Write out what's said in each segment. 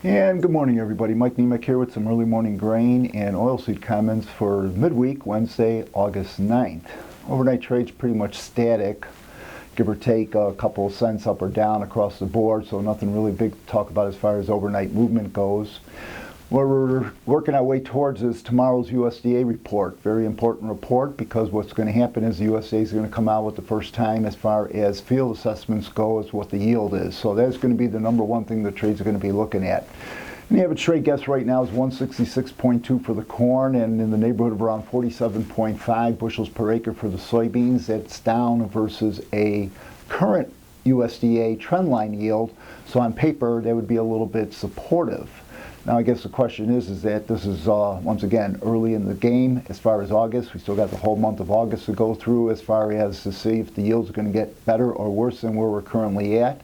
And good morning, everybody. Mike Niemiec here with some early morning grain and oilseed comments for midweek, Wednesday, August 9th. Overnight trade's pretty much static, give or take a couple of cents up or down across the board, so nothing really big to talk about as far as overnight movement goes. What we're working our way towards is tomorrow's USDA report. Very important report, because what's going to happen is the USDA is going to come out with the first time as far as field assessments go as what the yield is. So that's going to be the number one thing the trades are going to be looking at. And the average trade guess right now is 166.2 for the corn and in the neighborhood of around 47.5 bushels per acre for the soybeans. That's down versus a current USDA trendline yield. So on paper, that would be a little bit supportive. Now, I guess the question is that this is, once again, early in the game as far as August. We still got the whole month of August to go through as far as to see if the yields are going to get better or worse than where we're currently at.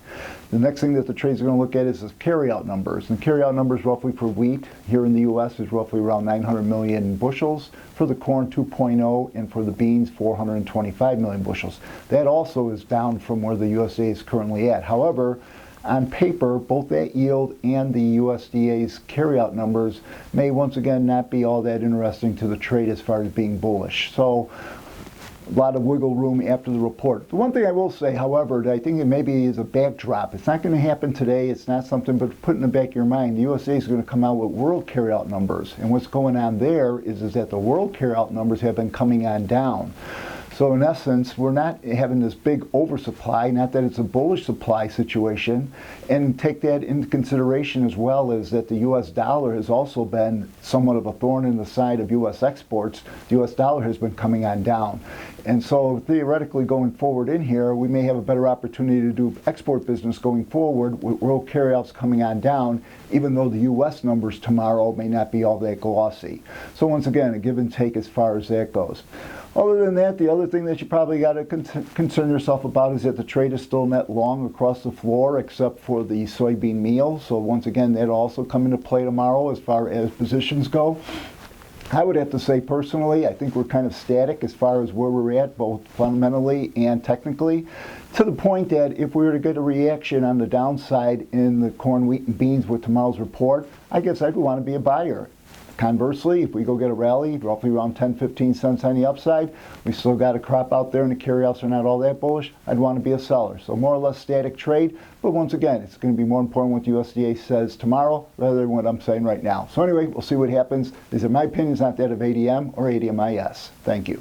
The next thing that the trades are going to look at is the carryout numbers. And carryout numbers roughly for wheat here in the U.S. is roughly around 900 million bushels. For the corn, 2.0, and for the beans, 425 million bushels. That also is down from where the USDA is currently at. However, on paper, both that yield and the USDA's carryout numbers may once again not be all that interesting to the trade as far as being bullish. So a lot of wiggle room after the report. The one thing I will say, however, that I think it maybe is a backdrop. It's not going to happen today. It's not something, but put in the back of your mind, the USDA is going to come out with world carryout numbers. And what's going on there is that the world carryout numbers have been coming on down. So in essence, we're not having this big oversupply, not that it's a bullish supply situation, and take that into consideration as well as that the U.S. dollar has also been somewhat of a thorn in the side of U.S. exports. The U.S. dollar has been coming on down. And so theoretically going forward in here, we may have a better opportunity to do export business going forward with world carryouts coming on down, even though the U.S. numbers tomorrow may not be all that glossy. So once again, a give and take as far as that goes. Other than that, the other thing that you probably got to concern yourself about is that the trade is still net long across the floor except for the soybean meal. So once again, that'll also come into play tomorrow as far as positions go. I would have to say personally, I think we're kind of static as far as where we're at, both fundamentally and technically, to the point that if we were to get a reaction on the downside in the corn, wheat, and beans with tomorrow's report, I guess I'd want to be a buyer. Conversely, if we go get a rally, roughly around 10-15 cents on the upside, we still got a crop out there and the carryouts are not all that bullish, I'd want to be a seller. So more or less static trade, but once again, it's going to be more important what the USDA says tomorrow rather than what I'm saying right now. So anyway, we'll see what happens. These are my opinions, not that of ADM or ADMIS. Thank you.